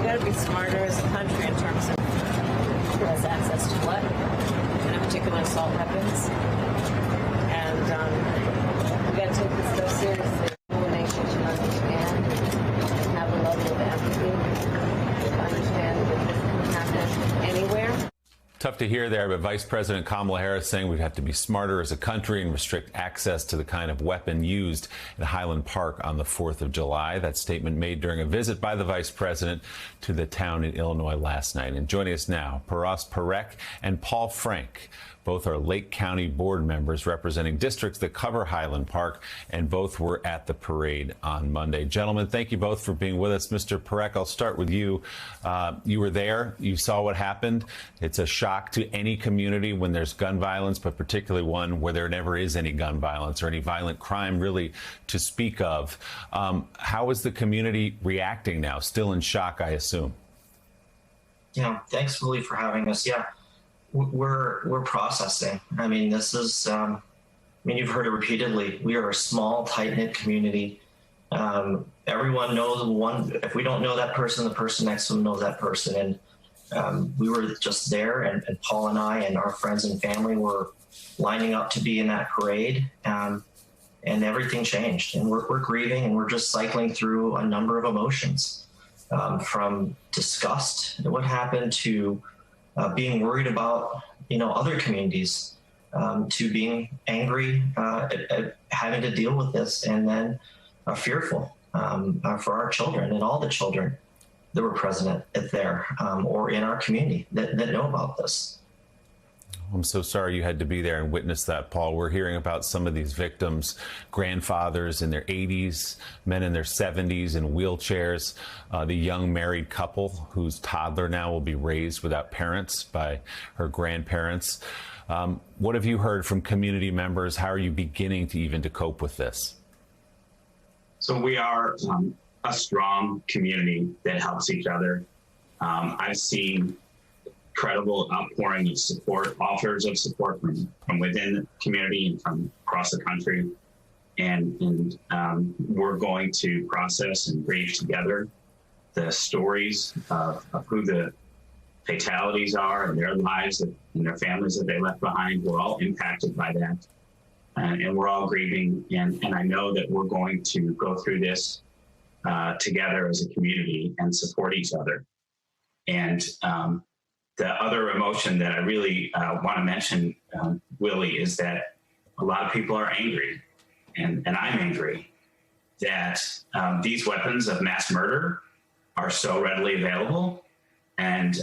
got to be smarter as a country in terms of who has access to what, and in particular assault weapons. And we got to take this so seriously. The nation should understand and have a level of empathy to understand that this can happen anywhere. Tough to hear there, but Vice President Kamala Harris saying we have to be smarter as a country and restrict access to the kind of weapon used at Highland Park on the 4th of July. That statement made during a visit by the Vice President to the town in Illinois last night. And joining us now, Firas Parekh and Paul Frank. Both are Lake County board members representing districts that cover Highland Park, and both were at the parade on Monday. Gentlemen, thank you both for being with us. Mr. Parekh, I'll start with you. You were there. You saw what happened. It's a shock to any community when there's gun violence, but particularly one where there never is any gun violence or any violent crime really to speak of. How is the community reacting now? Still in shock, I assume. Yeah, thanks, Willie, for having us. Yeah. We're processing. I mean, this is, you've heard it repeatedly. We are a small, tight-knit community. Everyone knows one. If we don't know that person, the person next to them knows that person. And we were just there, and Paul and I and our friends and family were lining up to be in that parade. And everything changed. And we're grieving, and we're just cycling through a number of emotions, from disgust at what happened to being worried about, other communities, to being angry at having to deal with this, and then fearful for our children and all the children that were present there or in our community that know about this. I'm so sorry you had to be there and witness that, Paul. We're hearing about some of these victims, grandfathers in their 80s, men in their 70s in wheelchairs, the young married couple whose toddler now will be raised without parents by her grandparents. What have you heard from community members? How are you beginning to cope with this? So we are a strong community that helps each other. I've seen incredible outpouring of support, offers of support from within the community and from across the country. And we're going to process and grieve together the stories of who the fatalities are and their lives and their families that they left behind. We're all impacted by that. And we're all grieving. And I know that we're going to go through this together as a community and support each other. And the other emotion that I really want to mention, Willie, is that a lot of people are angry, and I'm angry, that these weapons of mass murder are so readily available. And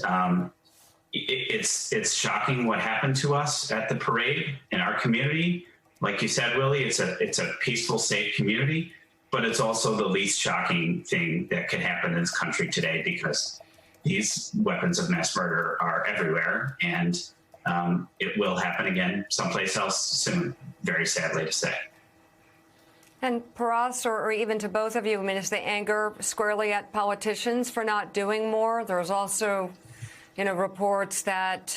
it's shocking what happened to us at the parade in our community. Like you said, Willie, it's a peaceful, safe community, but it's also the least shocking thing that could happen in this country today, because these weapons of mass murder are everywhere, and it will happen again someplace else soon, very sadly to say. And Firas, or even to both of you, is the anger squarely at politicians for not doing more? There's also, reports that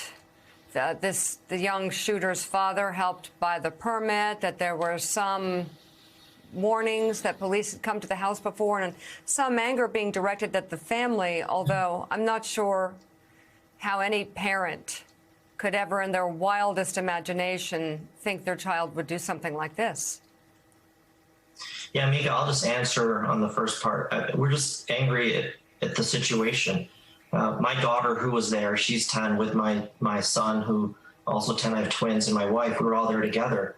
the young shooter's father helped buy the permit, that there were some warnings that police had come to the house before, and some anger being directed at the family, although I'm not sure how any parent could ever in their wildest imagination think their child would do something like this. Yeah, Mika, I'll just answer on the first part. We're just angry at the situation. My daughter, who was there, she's 10, with my son, who also 10, I have twins, and my wife. We were all there together.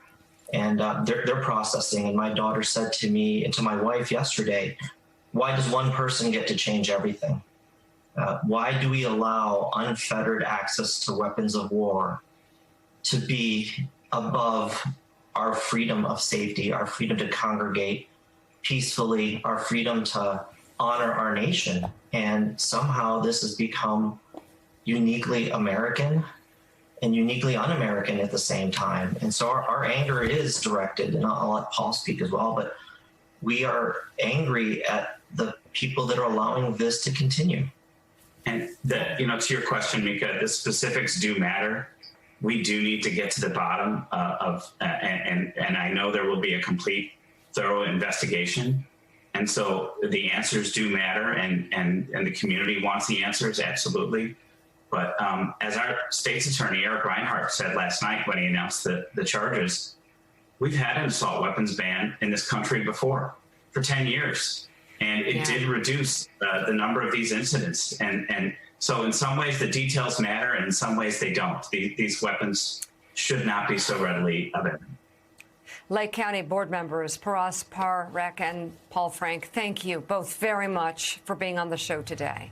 And they're processing. And my daughter said to me and to my wife yesterday, why does one person get to change everything? Why do we allow unfettered access to weapons of war to be above our freedom of safety, our freedom to congregate peacefully, our freedom to honor our nation? And somehow this has become uniquely American and uniquely un-American at the same time. And so our anger is directed, and I'll let Paul speak as well, but we are angry at the people that are allowing this to continue. And to your question, Mika, the specifics do matter. We do need to get to the bottom and I know there will be a complete, thorough investigation. And so the answers do matter, and the community wants the answers, absolutely. But as our state's attorney, Eric Reinhart, said last night when he announced the charges, we've had an assault weapons ban in this country before for 10 years. And it did reduce the number of these incidents. And so in some ways, the details matter, and in some ways they don't. These weapons should not be so readily available. Lake County board members Paras Parekh and Paul Frank, thank you both very much for being on the show today.